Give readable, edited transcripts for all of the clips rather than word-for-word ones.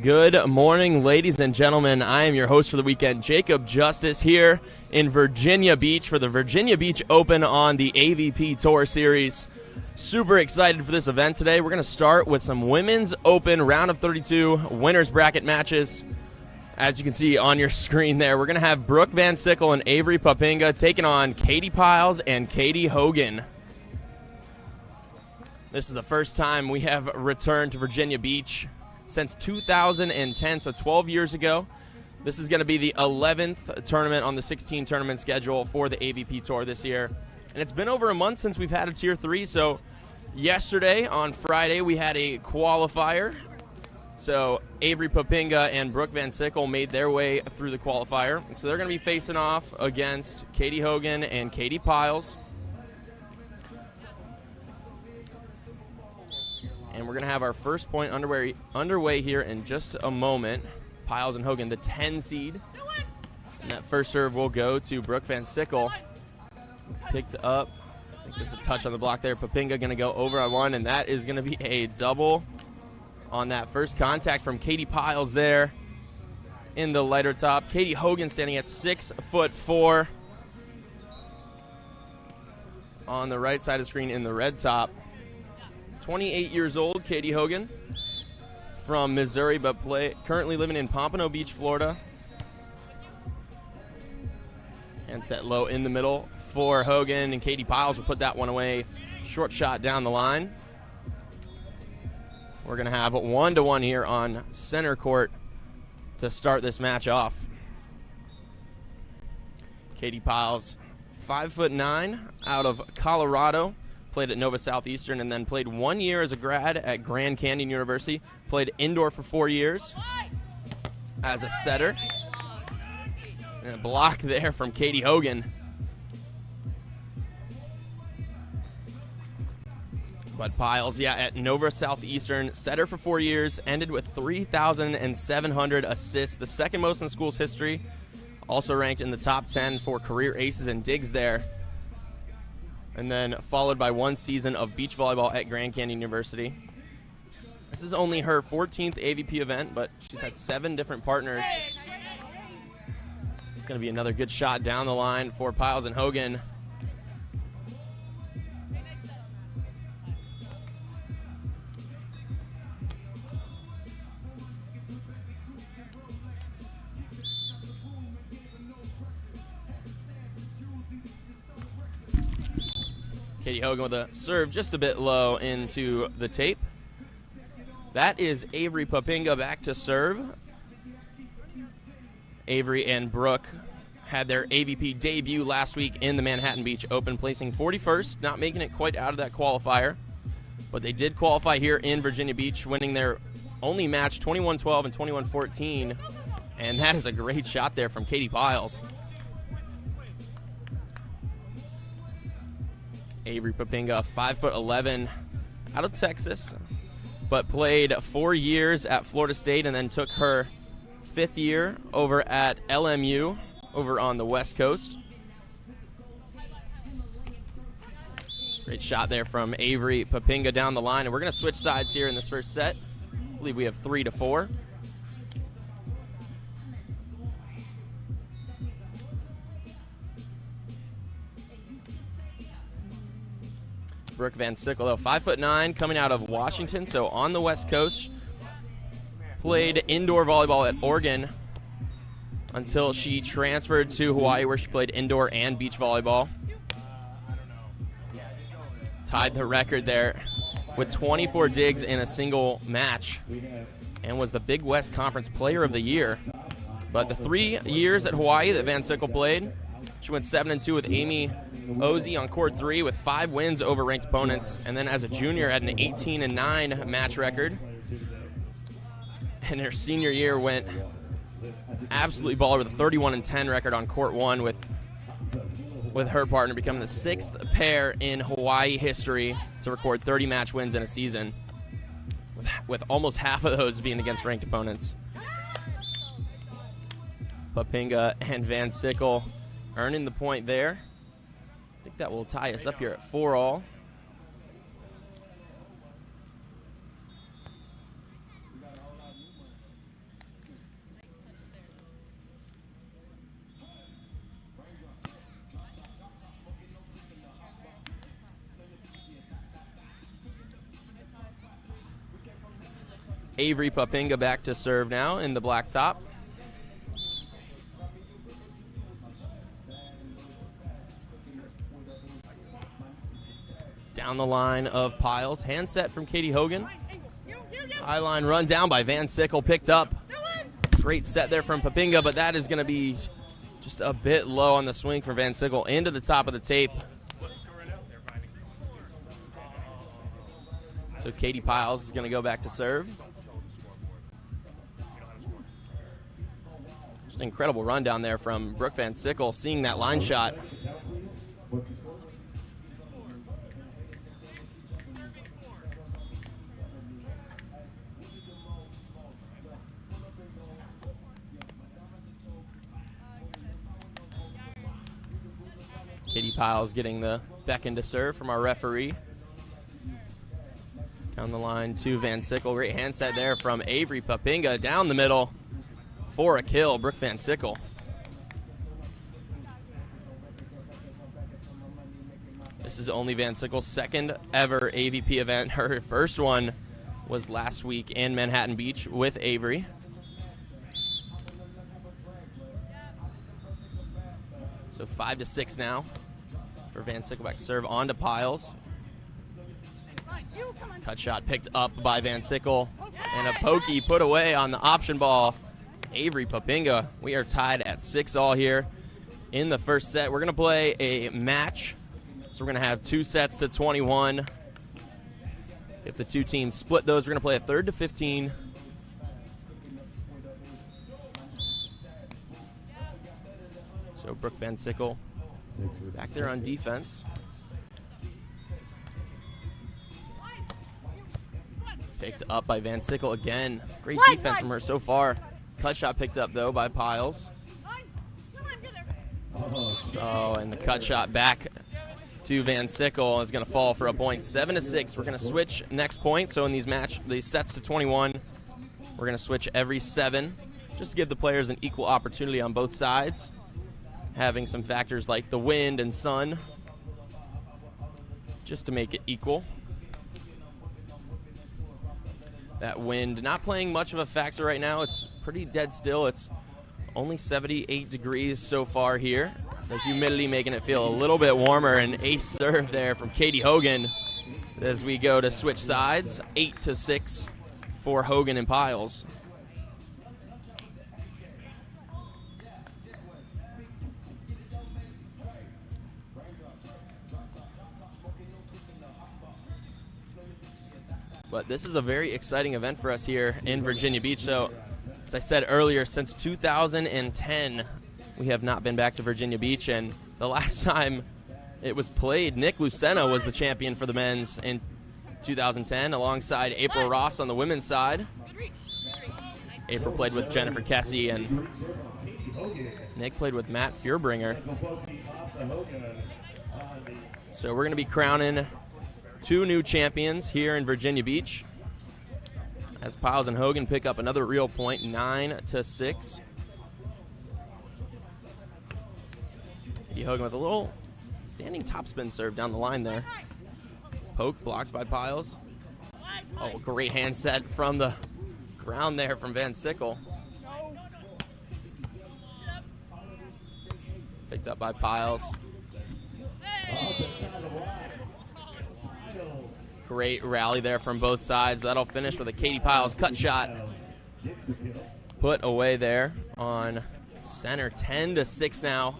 Good morning, ladies and gentlemen. I am your host for the weekend, Jacob Justice, here in Virginia Beach for the Virginia Beach Open on the AVP Tour Series. Super excited for this event today. We're going to start with some Women's Open round of 32 winners bracket matches. As you can see on your screen there, we're going to have Brooke Van Sickle and Avery Poppinga taking on Katie Pyles and Katie Hogan. This is the first time we have returned to Virginia Beach since 2010, so 12 years ago. This is going to be the 11th tournament on the 16 tournament schedule for the AVP Tour this year. And it's been over a month since we've had a Tier 3, so yesterday, on Friday, we had a qualifier. So Avery Poppinga and Brooke Van Sickle made their way through the qualifier. So they're going to be facing off against Katie Hogan and Katie Pyles. And we're going to have our first point underway here in just a moment. Pyles and Hogan, the 10 seed. And that first serve will go to Brooke Van Sickle. Picked up. I think there's a touch on the block there. Poppinga going to go over on one, and that is going to be a double on that first contact from Katie Pyles there in the lighter top. Katie Hogan standing at 6'4" on the right side of the screen in the red top. 28 years old, Katie Hogan, from Missouri, but currently living in Pompano Beach, Florida. And set low in the middle for Hogan, and Katie Pyles will put that one away. Short shot down the line. We're going to have 1-1 here on center court to start this match off. Katie Pyles, 5'9", out of Colorado. Played at Nova Southeastern and then played 1 year as a grad at Grand Canyon University. Played indoor for 4 years as a setter. And a block there from Katie Hogan. But Pyles, at Nova Southeastern, setter for 4 years, ended with 3,700 assists, the second most in the school's history. Also ranked in the top 10 for career aces and digs there. And then followed by 1 season of beach volleyball at Grand Canyon University. This is only her 14th AVP event, but she's had 7 different partners. It's going to be another good shot down the line for Pyles and Hogan. Katie Hogan with a serve just a bit low into the tape. That is Avery Poppinga back to serve. Avery and Brooke had their AVP debut last week in the Manhattan Beach Open, placing 41st, not making it quite out of that qualifier. But they did qualify here in Virginia Beach, winning their only match 21-12 and 21-14. And that is a great shot there from Katie Pyles. Avery Poppinga, 5'11", out of Texas, but played 4 years at Florida State and then took her 5th year over at LMU over on the West Coast. Great shot there from Avery Poppinga down the line, and we're going to switch sides here in this first set. I believe we have 3-4. Brooke Van Sickle, though, 5'9", coming out of Washington, so on the West Coast. Played indoor volleyball at Oregon until she transferred to Hawaii, where she played indoor and beach volleyball. Tied the record there with 24 digs in a single match and was the Big West Conference Player of the Year. But the 3 years at Hawaii that Van Sickle played, she went 7-2 with Amy Ozzie on court 3 with 5 wins over ranked opponents, and then as a junior had an 18-9 match record. And her senior year went absolutely baller with a 31-10 record on court 1 with her partner, becoming the 6th pair in Hawaii history to record 30 match wins in a season, with almost half of those being against ranked opponents. Poppinga and Van Sickle earning the point there. I think that will tie us up here at 4-all. Avery Poppinga back to serve now in the black top. Down the line of Pyles. Hand set from Katie Hogan. High line run down by Van Sickle, picked up. Great set there from Poppinga, but that is going to be just a bit low on the swing for Van Sickle into the top of the tape. So Katie Pyles is going to go back to serve. Just an incredible run down there from Brooke Van Sickle, seeing that line shot. Katie Pyles getting the beckon to serve from our referee. Down the line to Van Sickle. Great hand set there from Avery Poppinga. Down the middle for a kill, Brooke Van Sickle. This is only Van Sickle's second ever AVP event. Her first one was last week in Manhattan Beach with Avery. So 5-6 now for Van Sickle back to serve on to Pyles. Cut shot picked up by Van Sickle, and a pokey put away on the option ball. Avery Poppinga. We are tied at 6-all here in the first set. We're going to play a match, so we're going to have 2 sets to 21. If the two teams split those, we're going to play a third to 15. So Brooke Van Sickle back there on defense. Picked up by Van Sickle again. Great defense from her so far. Cut shot picked up, though, by Pyles. Oh, and the cut shot back to Van Sickle is going to fall for a point. 7-6. We're going to switch next point. So in these sets to 21, we're going to switch every 7, just to give the players an equal opportunity on both sides. Having some factors like the wind and sun, just to make it equal. That wind not playing much of a factor right now. It's pretty dead still. It's only 78 degrees so far here. The humidity making it feel a little bit warmer. An ace serve there from Katie Hogan as we go to switch sides. 8-6 for Hogan and Pyles. But this is a very exciting event for us here in Virginia Beach. So, as I said earlier, since 2010, we have not been back to Virginia Beach. And the last time it was played, Nick Lucena was the champion for the men's in 2010, alongside April Ross on the women's side. April played with Jennifer Kessy, and Nick played with Matt Furbringer. So we're going to be crowning 2 new champions here in Virginia Beach as Pyles and Hogan pick up another real point, 9-6. Katie Hogan with a little standing topspin serve down the line there. Poke blocked by Pyles. Oh, great hand set from the ground there from Van Sickle. Picked up by Pyles. Great rally there from both sides, but that'll finish with a Katie Pyles cut shot. Put away there on center. 10-6 now.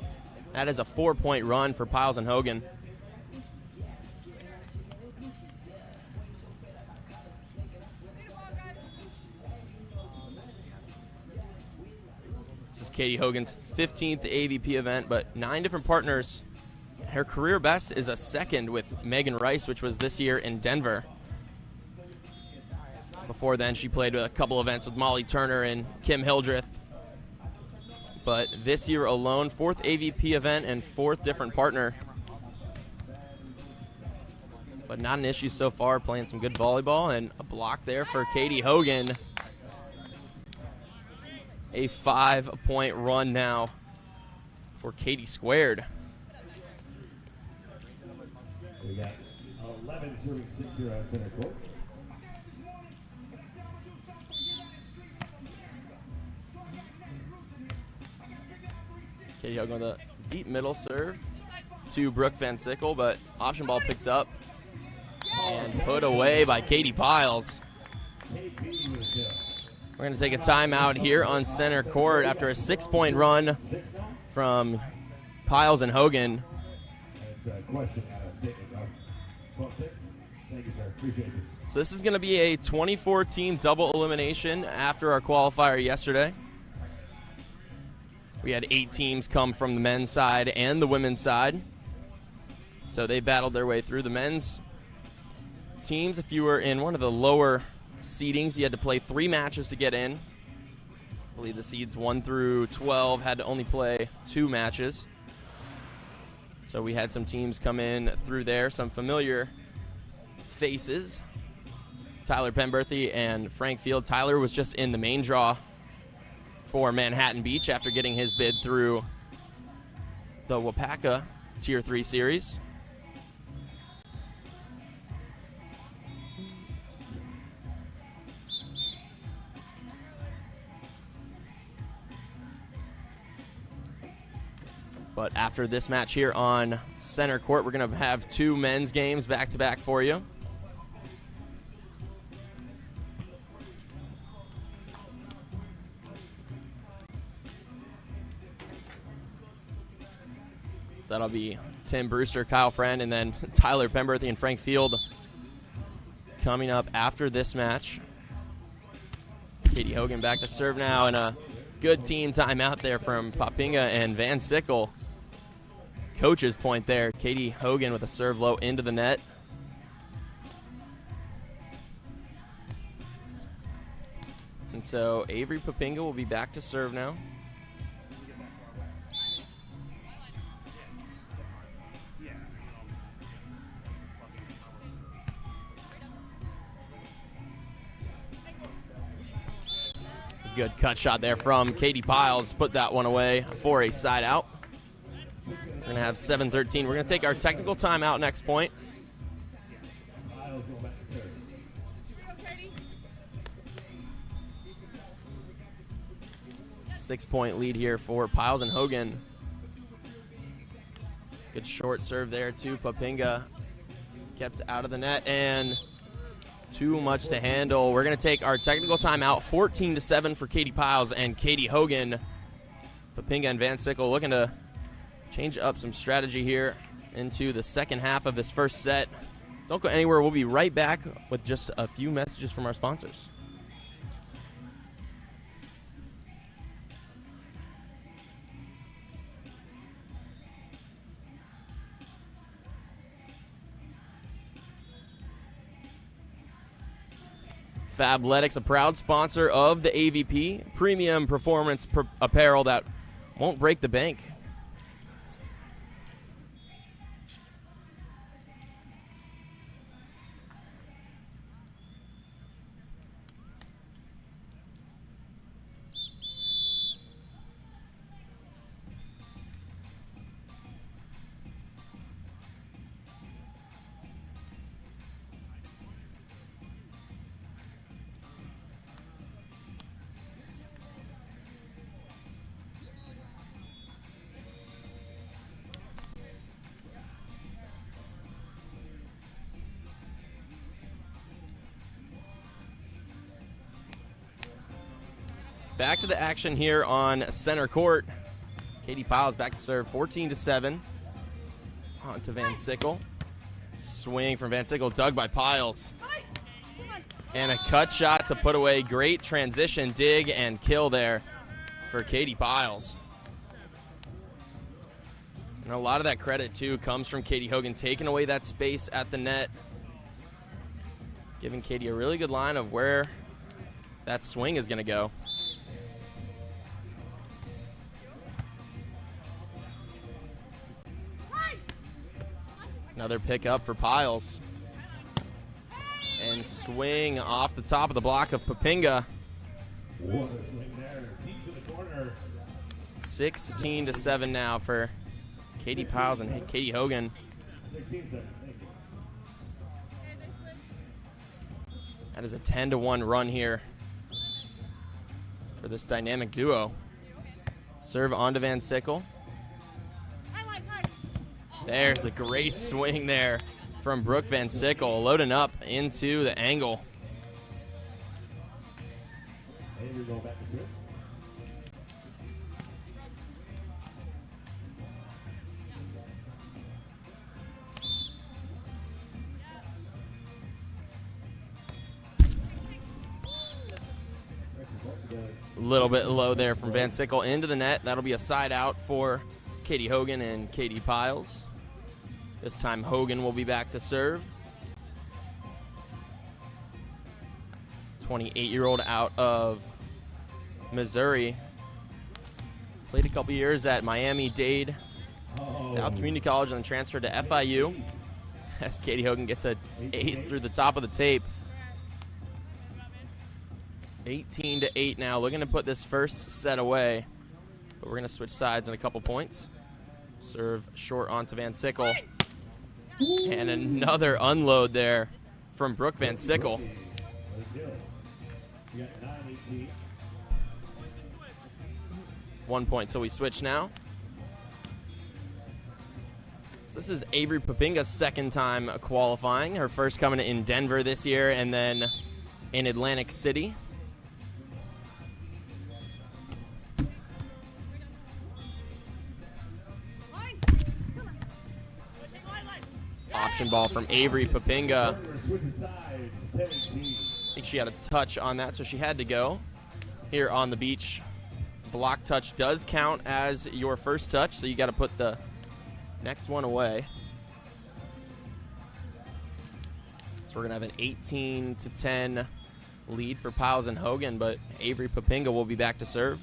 That is a 4-point run for Pyles and Hogan. This is Katie Hogan's 15th AVP event, but 9 different partners. Her career best is a 2nd with Megan Rice, which was this year in Denver. Before then, she played a couple events with Molly Turner and Kim Hildreth. But this year alone, 4th AVP event and 4th different partner. But not an issue so far, playing some good volleyball, and a block there for Katie Hogan. A 5-point run now for Katie squared. We got 11 serving 6 here on center court. Katie Hogan with a deep middle serve to Brooke Van Sickle, but option ball picked up and put away by Katie Pyles. We're going to take a timeout here on center court after a 6-point run from Pyles and Hogan. So this is going to be a 24-team double elimination after our qualifier yesterday. We had 8 teams come from the men's side and the women's side. So they battled their way through. The men's teams, if you were in one of the lower seedings, you had to play 3 matches to get in. I believe the seeds 1 through 12 had to only play 2 matches. So we had some teams come in through there, some familiar faces. Tyler Penberthy and Frank Field. Tyler was just in the main draw for Manhattan Beach after getting his bid through the Wapaka Tier 3 series. But after this match here on center court, we're going to have 2 men's games back-to-back for you. So that'll be Tim Brewster, Kyle Friend, and then Tyler Penberthy and Frank Field coming up after this match. Katie Hogan back to serve now, and a good team timeout there from Poppinga and Van Sickle. Coach's point there. Katie Hogan with a serve low into the net. And so Avery Poppinga will be back to serve now. Good cut shot there from Katie Pyles. Put that one away for a side out. We're going to have 7-13. We're going to take our technical timeout next point. Six-point lead here for Pyles and Hogan. Good short serve there to Poppinga. Kept out of the net and too much to handle. We're going to take our technical timeout. 14-7 for Katie Pyles and Katie Hogan. Poppinga and Van Sickle looking to change up some strategy here into the second half of this first set. Don't go anywhere. We'll be right back with just a few messages from our sponsors. Fabletics, a proud sponsor of the AVP, premium performance apparel that won't break the bank. Back to the action here on center court. Katie Pyles back to serve, 14-7. On to Van Sickle. Swing from Van Sickle, dug by Pyles. And a cut shot to put away. Great transition, dig, and kill there for Katie Pyles. And a lot of that credit, too, comes from Katie Hogan taking away that space at the net. Giving Katie a really good line of where that swing is going to go. Another pickup for Pyles. And swing off the top of the block of Poppinga. 16-7 now for Katie Pyles and Katie Hogan. That is a 10-1 run here for this dynamic duo. Serve onto Van Sickle. There's a great swing there from Brooke Van Sickle, loading up into the angle. A little bit low there from Van Sickle into the net. That'll be a side out for Katie Hogan and Katie Pyles. This time Hogan will be back to serve. 28-year-old out of Missouri. Played a couple years at Miami-Dade South Community College and then transferred to FIU. As Katie Hogan gets an ace through the top of the tape. 18-8 now, looking to put this first set away. But we're going to switch sides in a couple points. Serve short onto Van Sickle. And another unload there from Brooke Van Sickle. 1 point till we switch now. So this is Avery Poppinga's second time qualifying. Her first coming in Denver this year and then in Atlantic City. Option ball from Avery Poppinga. I think she had a touch on that, so she had to go. Here on the beach, block touch does count as your first touch, so you got to put the next one away. So we're going to have an 18-10 lead for Pyles and Hogan, but Avery Poppinga will be back to serve.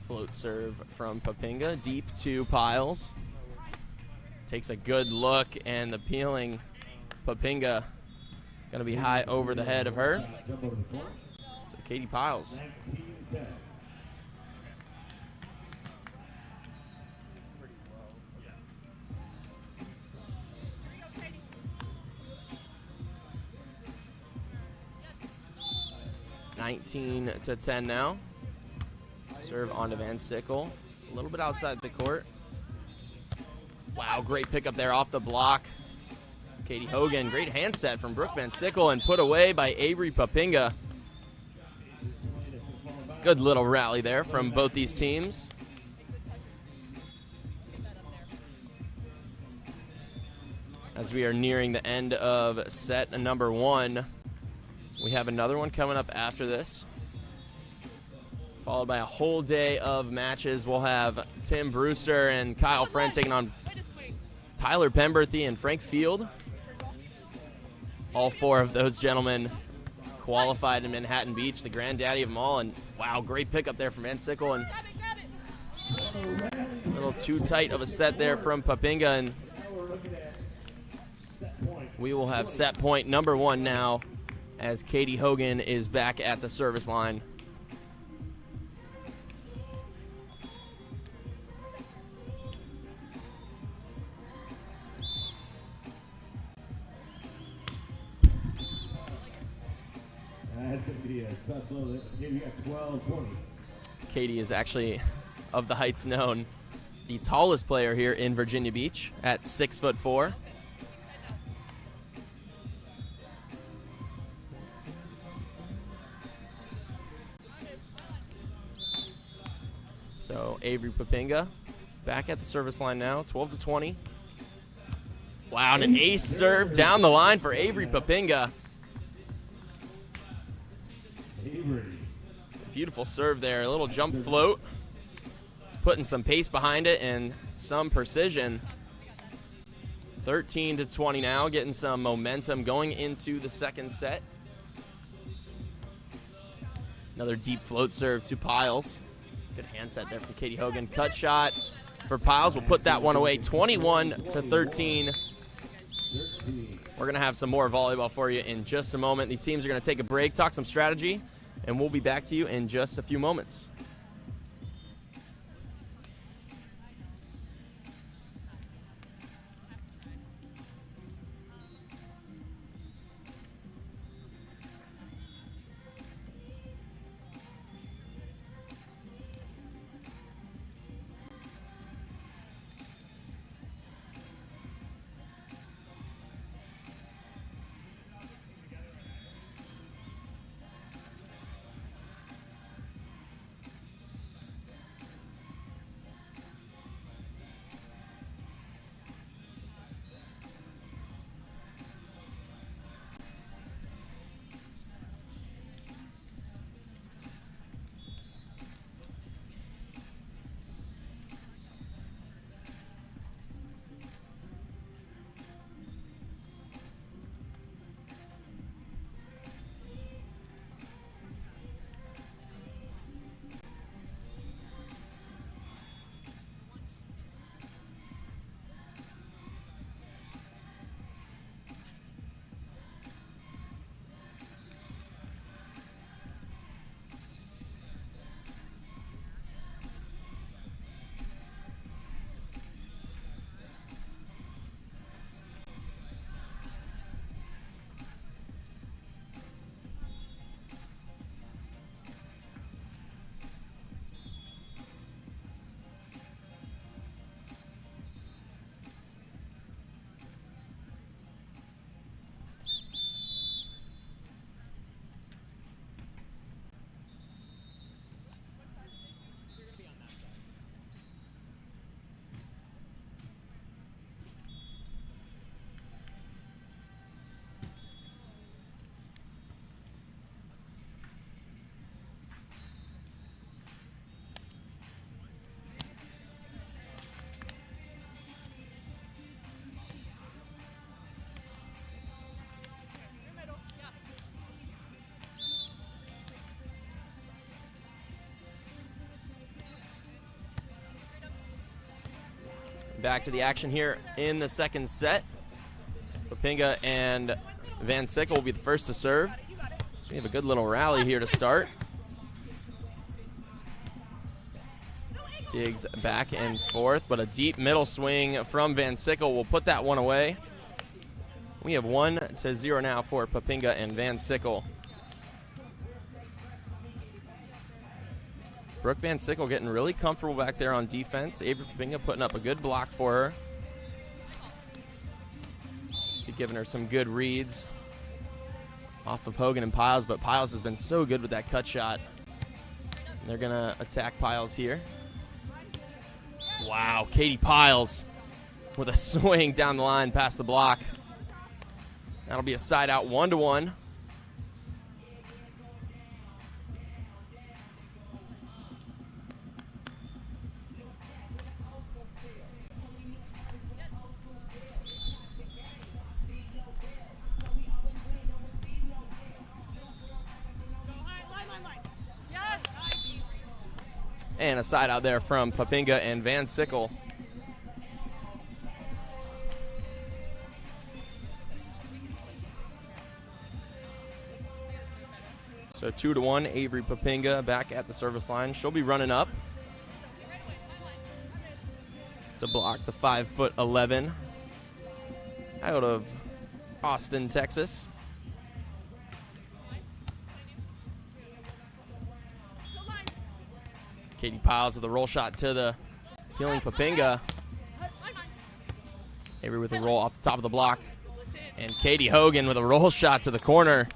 Float serve from Poppinga, deep to Pyles. Takes a good look, and the peeling Poppinga going to be high over the head of her. So Katie Pyles. (19-10) now. Serve onto Van Sickle. A little bit outside the court. Wow, great pickup there off the block. Katie Hogan, great handset from Brooke Van Sickle and put away by Avery Poppinga. Good little rally there from both these teams. As we are nearing the end of set number one, we have another one coming up after this, followed by a whole day of matches. We'll have Tim Brewster and Kyle Friend taking on Tyler Pemberthy and Frank Field. All four of those gentlemen qualified in Manhattan Beach, the granddaddy of them all. And wow, great pickup there from Van Sickle. And a little too tight of a set there from Poppinga. And we will have set point number one now as Katie Hogan is back at the service line. Katie is actually, of the heights known, the tallest player here in Virginia Beach at 6'4". So Avery Poppinga back at the service line now, 12-20. Wow, and an ace serve down the line for Avery Poppinga. Beautiful serve there, a little jump float, putting some pace behind it and some precision. 13-20 now, getting some momentum going into the second set. Another deep float serve to Pyles. Good handset there from Katie Hogan. Cut shot for Pyles. We'll put that one away, 21-13. We're going to have some more volleyball for you in just a moment. These teams are going to take a break, talk some strategy, and we'll be back to you in just a few moments. back to the action here in the second set. Poppinga and Van Sickle will be the first to serve. So we have a good little rally here to start. Digs back and forth, but a deep middle swing from Van Sickle will put that one away. We have 1-0 now for Poppinga and Van Sickle. Brooke Van Sickle getting really comfortable back there on defense. Avery Poppinga putting up a good block for her. Giving her some good reads off of Hogan and Pyles, but Pyles has been so good with that cut shot. And they're gonna attack Pyles here. Wow, Katie Pyles with a swing down the line past the block. That'll be a side out 1-1. And a side out there from Poppinga and Van Sickle. So 2-1, Avery Poppinga back at the service line. She'll be running up. It's a block, the 5'11" out of Austin, Texas. Katie Pyles with a roll shot to the healing Poppinga. Avery with a roll off the top of the block. And Katie Hogan with a roll shot to the corner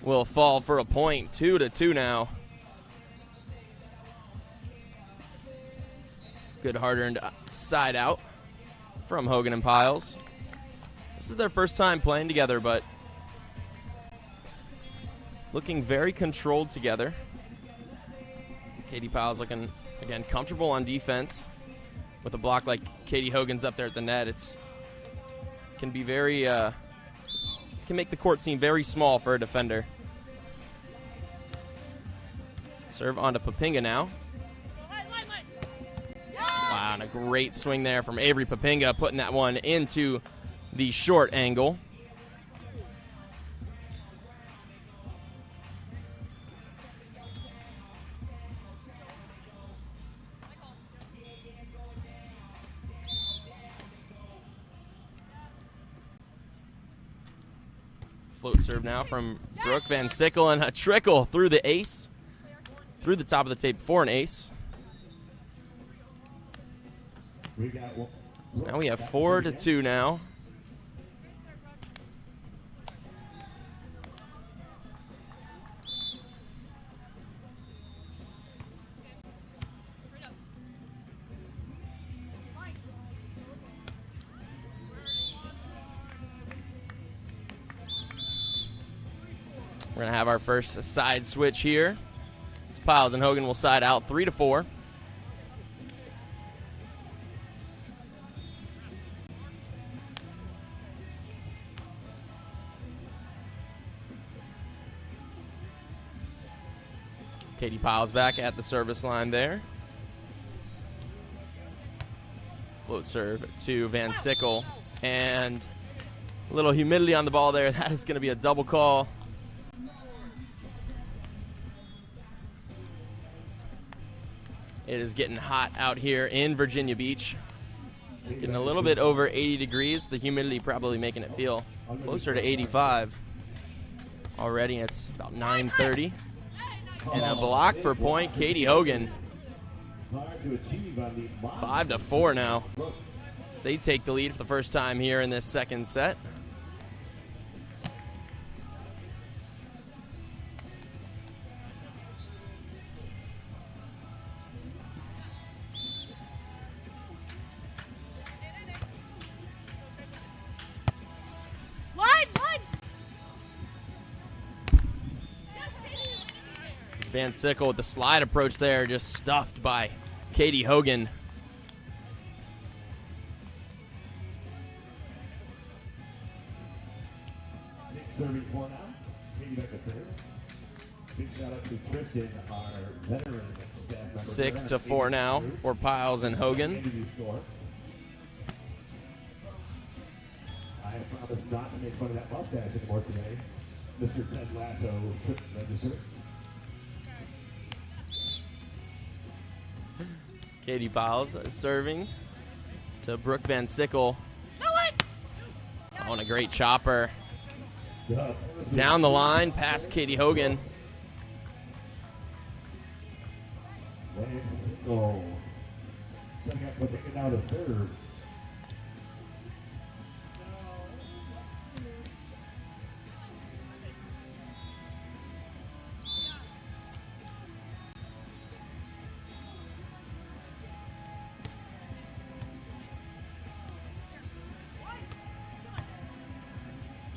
will fall for a point. 2-2 now. Good hard-earned side out from Hogan and Pyles. This is their first time playing together, but looking very controlled together. Katie Pyles looking, again, comfortable on defense. With a block like Katie Hogan's up there at the net, it can be very, can make the court seem very small for a defender. Serve onto Poppinga now. Wow, and a great swing there from Avery Poppinga, putting that one into the short angle. Float serve now from Brooke Van Sickle, and a trickle through the ace. Through the top of the tape for an ace. So now we have 4-2 now. We're going to have our first side switch here. Pyles and Hogan will side out 3-4. Katie Pyles back at the service line there. Float serve to Van Sickle. And a little humidity on the ball there. That is going to be a double call. It is getting hot out here in Virginia Beach. Getting a little bit over 80 degrees. The humidity probably making it feel closer to 85 already. It's about 9:30. And a block for point, Katie Hogan. 5-4 now. So they take the lead for the first time here in this second set. Van Sickle with the slide approach there, just stuffed by Katie Hogan. Serving four now. Maybe back to serve. Big shout out to Tristan, our veteran staff member. 6-4 now for Pyles and Hogan. make fun of that mustache anymore today. Mr. Ted Lasso couldn't register. Katie Pyles serving to Brooke Van Sickle. Oh, and a great chopper. Down the line, past Katie Hogan. Sickle. Checking out Poppinga now to serve.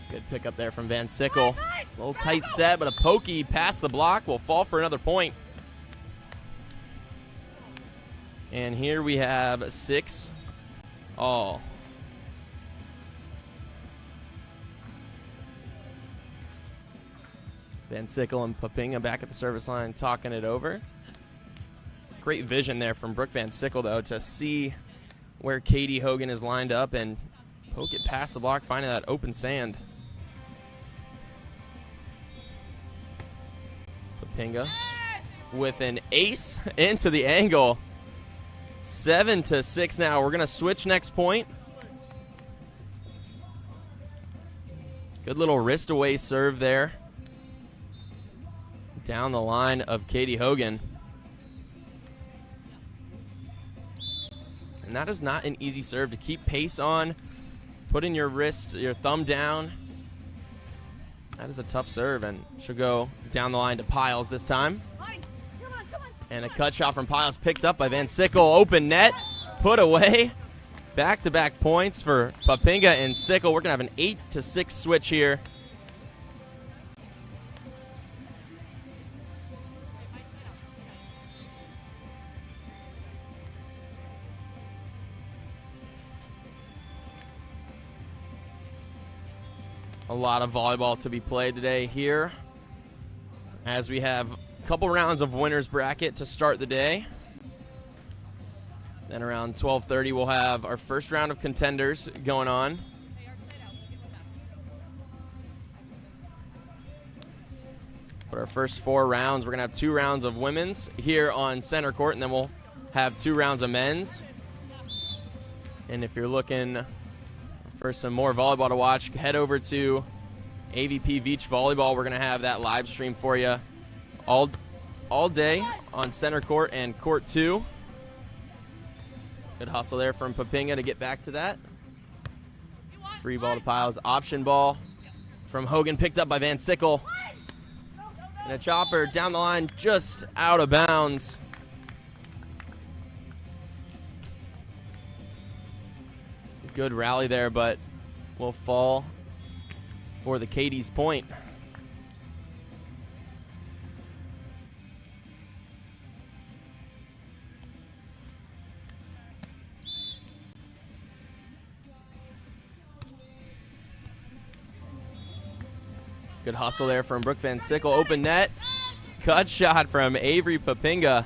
Good pickup there from Van Sickle. A little tight set, but a pokey past the block will fall for another point. And here we have 6 all. Van Sickle and Poppinga back at the service line talking it over. Great vision there from Brooke Van Sickle, though, to see where Katie Hogan is lined up and poke it past the block, finding that open sand. Poppinga with an ace into the angle. 7-6 now. We're going to switch next point. Good little wrist away serve there. Down the line of Katie Hogan. And that is not an easy serve to keep pace on. Putting your wrist, your thumb down. That is a tough serve, and she'll go down the line to Pyles this time. And a cut shot from Pyles picked up by Van Sickle. Open net, put away. Back-to-back points for Poppinga and Sickle. We're going to have an 8-6 switch here. A lot of volleyball to be played today here, as we have a couple rounds of winners bracket to start the day. Then around 12:30 we'll have our first round of contenders going on. But our first 4 rounds, we're going to have 2 rounds of women's here on center court, and then we'll have 2 rounds of men's. And if you're looking for some more volleyball to watch, head over to AVP Beach Volleyball. We're going to have that live stream for you all day on center court and court 2. Good hustle there from Poppinga to get back to that. Free ball to Pyles. Option ball from Hogan, picked up by Van Sickle. And a chopper down the line, just out of bounds. Good rally there, but will fall for the Katie's point. Good hustle there from Brooke Van Sickle. Open net. Cut shot from Avery Poppinga.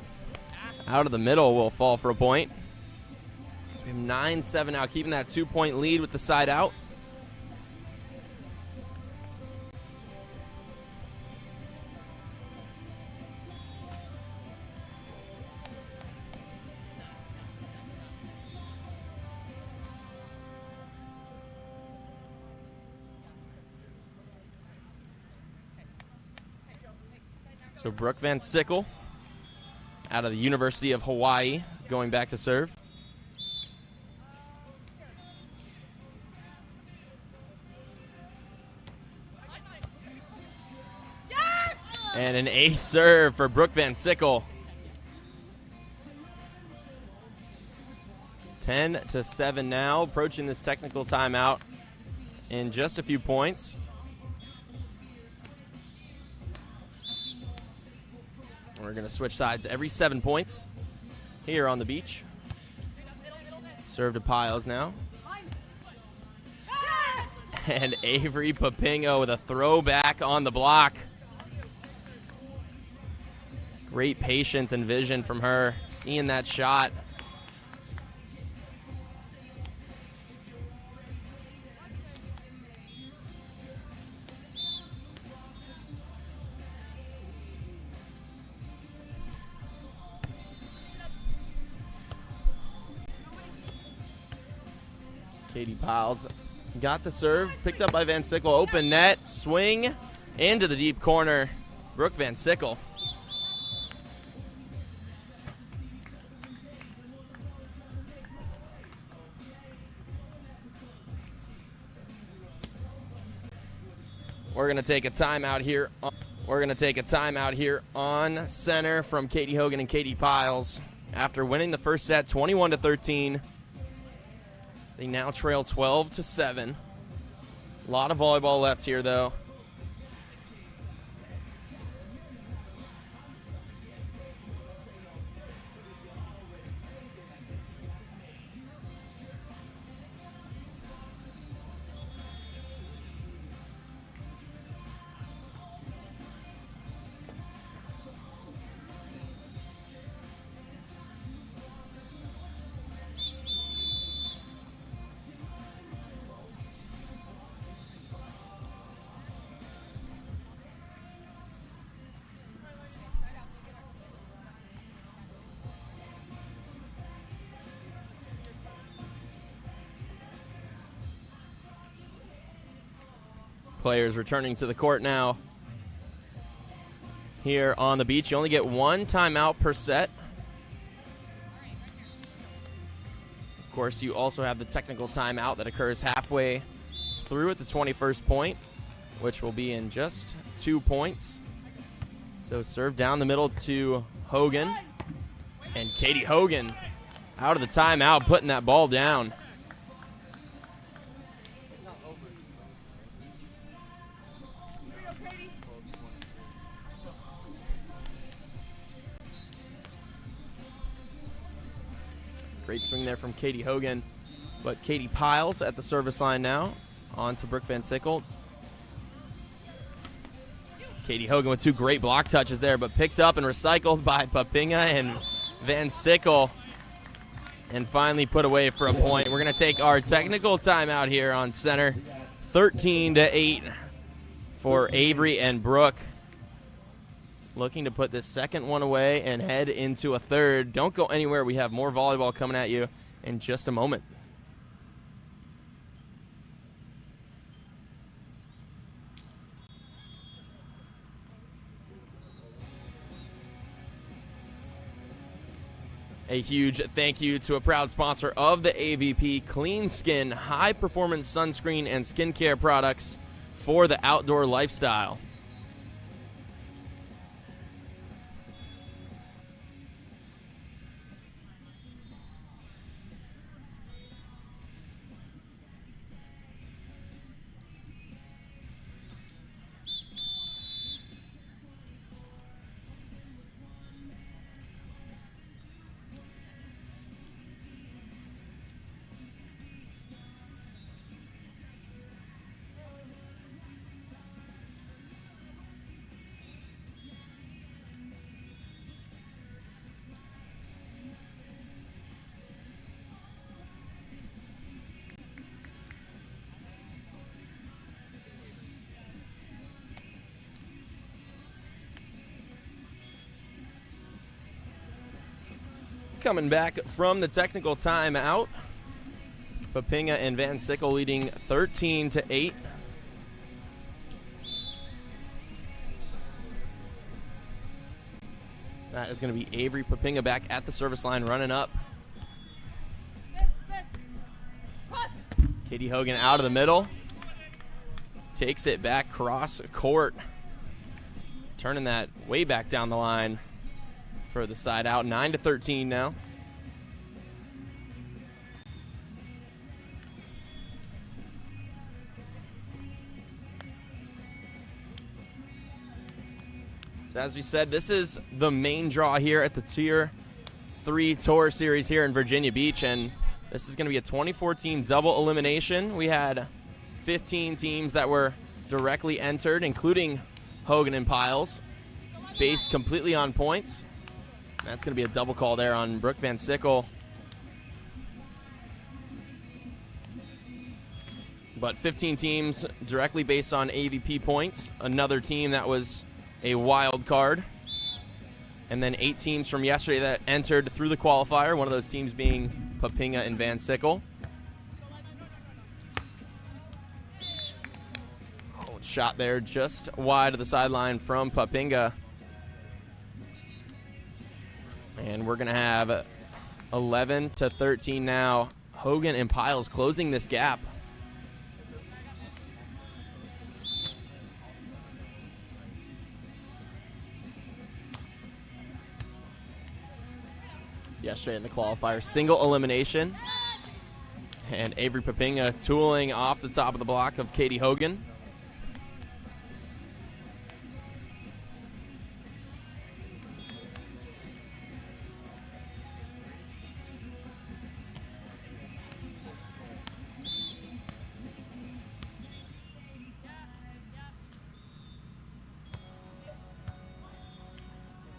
Out of the middle will fall for a point. We have 9-7 now, keeping that 2-point lead with the side out. So Brooke Van Sickle out of the University of Hawaii going back to serve. And an ace serve for Brooke Van Sickle. 10-7 now, approaching this technical timeout in just a few points. We're going to switch sides every 7 points here on the beach. Serve to Pyles now. And Avery Poppinga with a throwback on the block. Great patience and vision from her, seeing that shot. Katie Pyles got the serve, picked up by Van Sickle, open net, swing into the deep corner. Brooke Van Sickle. We're going to take a timeout here. We're going to take a timeout here on center from Katie Hogan and Katie Pyles. After winning the first set 21-13, they now trail 12-7. A lot of volleyball left here, though. Players returning to the court now. Here on the beach, you only get one timeout per set. Of course, you also have the technical timeout that occurs halfway through at the 21st point, which will be in just 2 points. So serve down the middle to Hogan. And Katie Hogan out of the timeout, putting that ball down. Great swing there from Katie Hogan. But Katie Pyles at the service line now. On to Brooke Van Sickle. Katie Hogan with two great block touches there, but picked up and recycled by Poppinga and Van Sickle. And finally put away for a point. We're going to take our technical timeout here on center. 13-8 for Avery and Brooke. Looking to put this second one away and head into a third. Don't go anywhere. We have more volleyball coming at you in just a moment. A huge thank you to a proud sponsor of the AVP, Clean Skin, high-performance sunscreen and skincare products for the outdoor lifestyle. Coming back from the technical timeout, Poppinga and Van Sickle leading 13-8. That is going to be Avery Poppinga back at the service line, running up. Katie Hogan out of the middle. Takes it back cross court. Turning that way back down the line for the side out. 9-13 now. So as we said, this is the main draw here at the Tier 3 Tour Series here in Virginia Beach, and this is going to be a 2014 double elimination. We had 15 teams that were directly entered, including Hogan and Pyles, based completely on points. That's going to be a double call there on Brooke Van Sickle. But 15 teams directly based on AVP points. Another team that was a wild card. And then 8 teams from yesterday that entered through the qualifier, one of those teams being Poppinga and Van Sickle. shot there just wide of the sideline from Poppinga. And we're going to have 11-13 now. Hogan and Pyles closing this gap. Yesterday in the qualifier, single elimination. And Avery Poppinga tooling off the top of the block of Katie Hogan.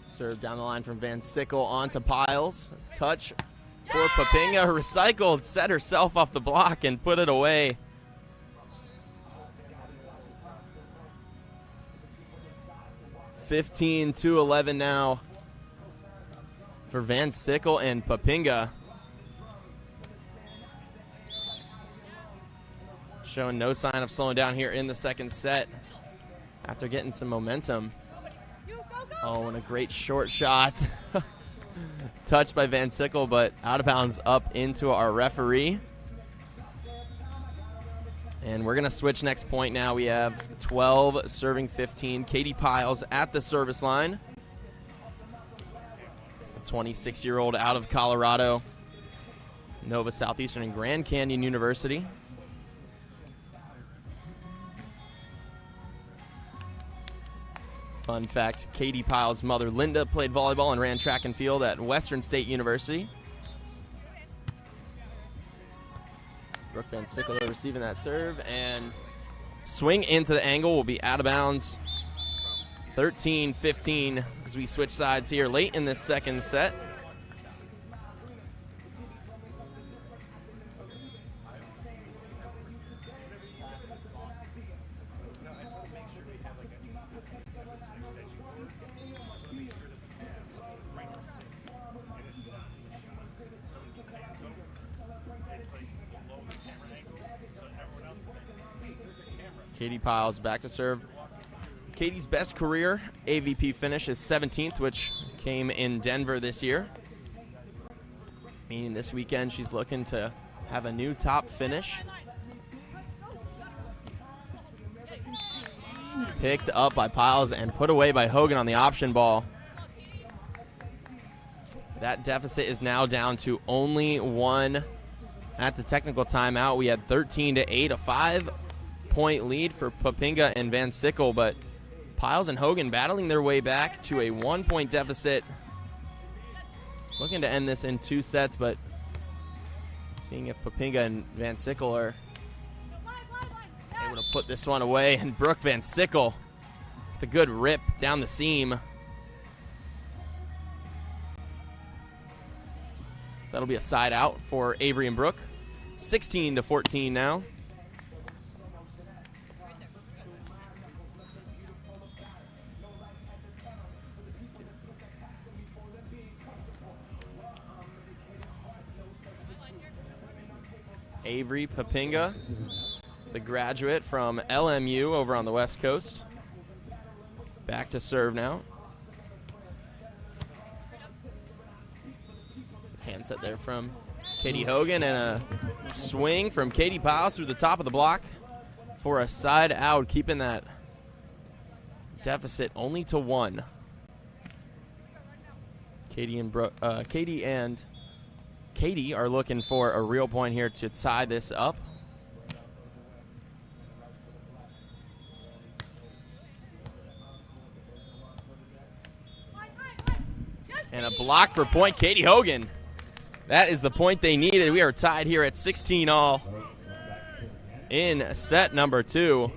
Serve down the line from Van Sickle onto Pyles. Touch for Poppinga. Recycled, set herself off the block and put it away. (15-11) now for Van Sickle and Poppinga. Showing no sign of slowing down here in the second set after getting some momentum. Oh, and a great short shot. Touched by Van Sickle, but out of bounds up into our referee. And we're going to switch next point now. We have 12 serving 15. Katie Pyles at the service line. A 26-year-old out of Colorado. Nova Southeastern and Grand Canyon University. Fun fact, Katie Pyles' mother, Linda, played volleyball and ran track and field at Western State University. Brooke Van Sickle receiving that serve, and swing into the angle will be out of bounds. 13-15 as we switch sides here late in this second set. Katie Pyles back to serve. Katie's best career AVP finish is 17th, which came in Denver this year. Meaning this weekend she's looking to have a new top finish. Picked up by Pyles and put away by Hogan on the option ball. That deficit is now down to only one at the technical timeout. We had 13-8, a 5-point lead for Poppinga and Van Sickle, but Pyles and Hogan battling their way back to a 1-point deficit. Looking to end this in 2 sets, but seeing if Poppinga and Van Sickle are able to put this one away. And Brooke Van Sickle with a good rip down the seam. So that'll be a side out for Avery and Brooke. 16-14 now. Avery Poppinga, the graduate from LMU over on the West Coast. Back to serve now. Hand set there from Katie Hogan, and a swing from Katie Pyles through the top of the block for a side out, keeping that deficit only to 1. Katie are looking for a real point here to tie this up. And a block for point, Katie Hogan. That is the point they needed. We are tied here at 16-all in set number 2.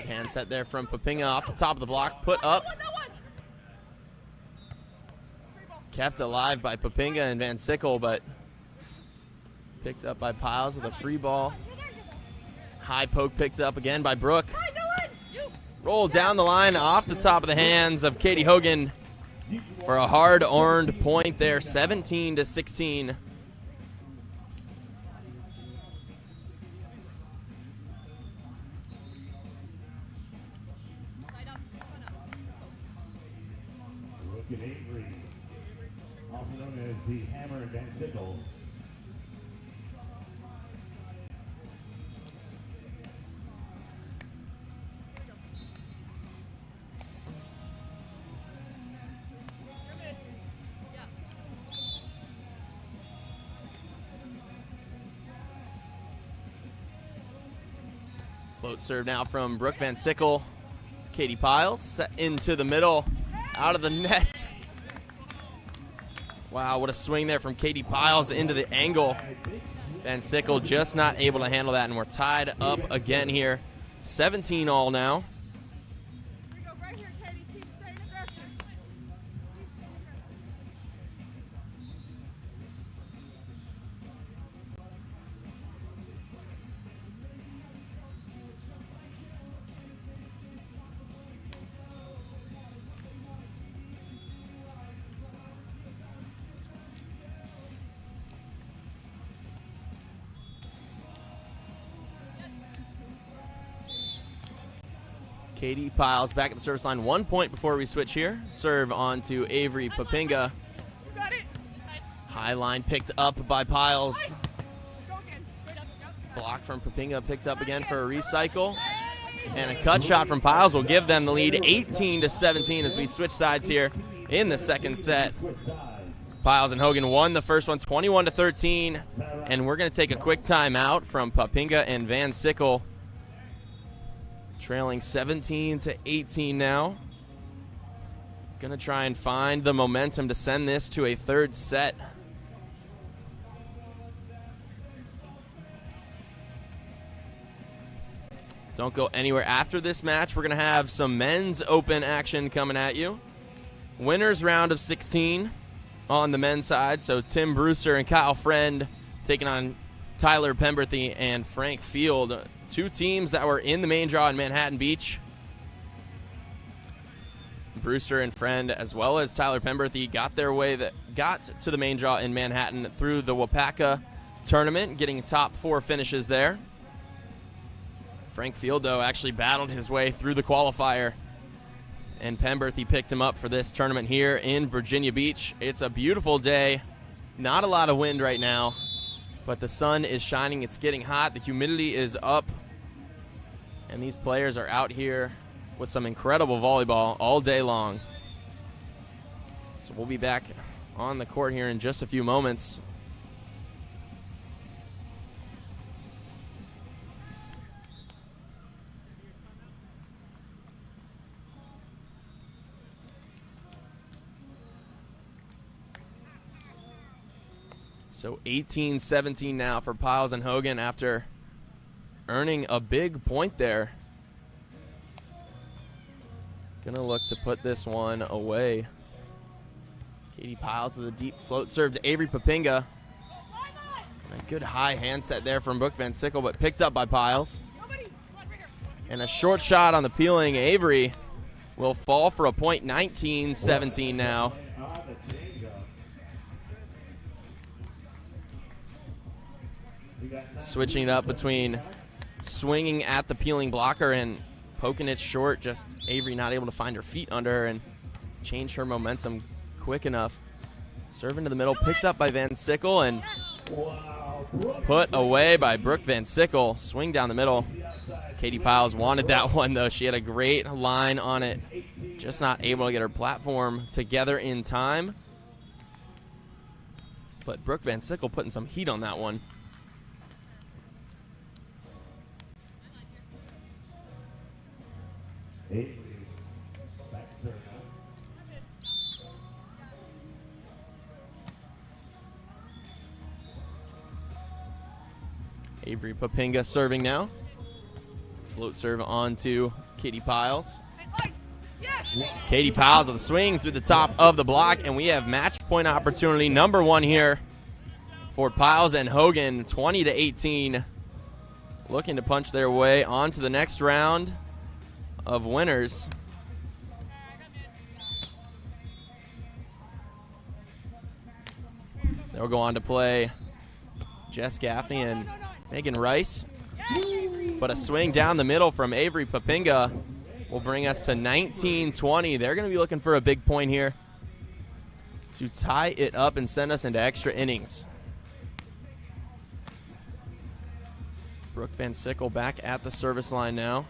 Hand set there from Poppinga off the top of the block, put up. Kept alive by Poppinga and Van Sickle, but picked up by Pyles with a free ball. High poke picked up again by Brooke. Roll down the line off the top of the hands of Katie Hogan for a hard-earned point there, 17-16. Look at Avery, also known as the Hammer and Sickle. Float serve now from Brooke Van Sickle to Katie Pyles, set into the middle, out of the net. Wow, what a swing there from Katie Pyles into the angle. Van Sickle just not able to handle that, and we're tied up again here. 17 all now. Katie Pyles back at the service line. 1 point before we switch here. Serve on to Avery Poppinga. High line picked up by Pyles. Block from Poppinga picked up again for a recycle. And a cut shot from Pyles will give them the lead, 18-17 as we switch sides here in the second set. Pyles and Hogan won the first one, 21-13. And we're going to take a quick timeout from Poppinga and Van Sickle. Trailing 17-18 now. Gonna try and find the momentum to send this to a third set. Don't go anywhere. After this match, we're gonna have some men's open action coming at you. Winners round of 16 on the men's side. So Tim Brewster and Kyle Friend taking on Tyler Pemberthy and Frank Field. Two teams that were in the main draw in Manhattan Beach. Brewster and Friend, as well as Tyler Pemberthy, got to the main draw in Manhattan through the Wapaka tournament, getting top 4 finishes there. Frank Field, though, actually battled his way through the qualifier, and Pemberthy picked him up for this tournament here in Virginia Beach. It's a beautiful day. Not a lot of wind right now, but the sun is shining. It's getting hot. The humidity is up. And these players are out here with some incredible volleyball all day long. So we'll be back on the court here in just a few moments. So 18-17 now for Pyles and Hogan after earning a big point there. Gonna look to put this one away. Katie Pyles with a deep float serve to Avery Poppinga. And a good high hand set there from Brooke Van Sickle, but picked up by Pyles. And a short shot on the peeling. Avery will fall for a point. 19-17 now. Switching it up between swinging at the peeling blocker and poking it short. Just Avery not able to find her feet under her and change her momentum quick enough. Serve into the middle, picked up by Van Sickle and put away by Brooke Van Sickle. Swing down the middle. Katie Pyles wanted that one, though. She had a great line on it. Just not able to get her platform together in time. But Brooke Van Sickle putting some heat on that one. Avery Poppinga serving now. Float serve on to Katie Pyles. Katie Pyles on the swing through the top of the block, and we have match point opportunity number 1 here for Pyles and Hogan, 20-18. looking to punch their way on to the next round of winners. They'll go on to play Jess Gaffney and Megan Rice. But a swing down the middle from Avery Poppinga will bring us to 19-20. They're going to be looking for a big point here to tie it up and send us into extra innings. Brooke Van Sickle back at the service line now.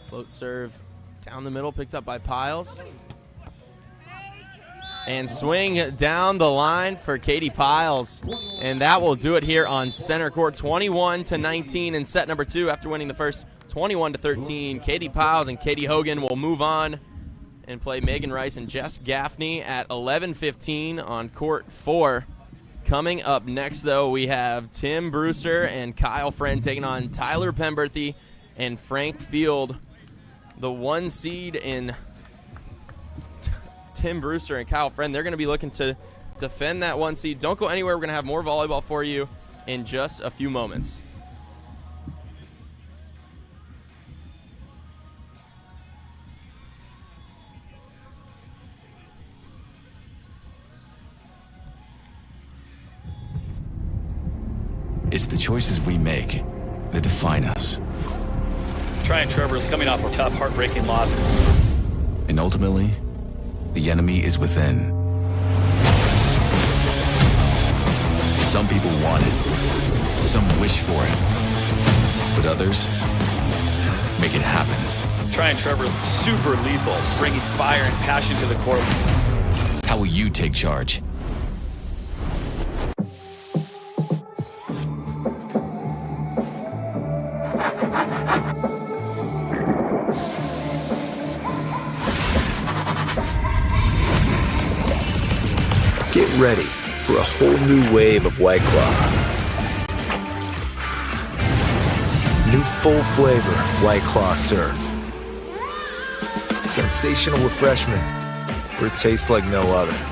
Float serve down the middle, picked up by Pyles. And swing down the line for Katie Pyles. And that will do it here on center court, 21-19 in set number 2 after winning the first 21-13. Katie Pyles and Katie Hogan will move on and play Megan Rice and Jess Gaffney at 11:15 on court 4. Coming up next, though, we have Tim Brewster and Kyle Friend taking on Tyler Pemberthy and Frank Field. The 1 seed in Tim Brewster and Kyle Friend, they're going to be looking to defend that 1 seed. Don't go anywhere. We're going to have more volleyball for you in just a few moments. It's the choices we make that define us. Tryon Trevor is coming off a tough, heartbreaking loss. And ultimately, the enemy is within. Some people want it, some wish for it, but others make it happen. Tryon Trevor is super lethal, bringing fire and passion to the court. How will you take charge? Get ready for a whole new wave of White Claw. New full flavor White Claw Surf. Sensational refreshment for a taste like no other.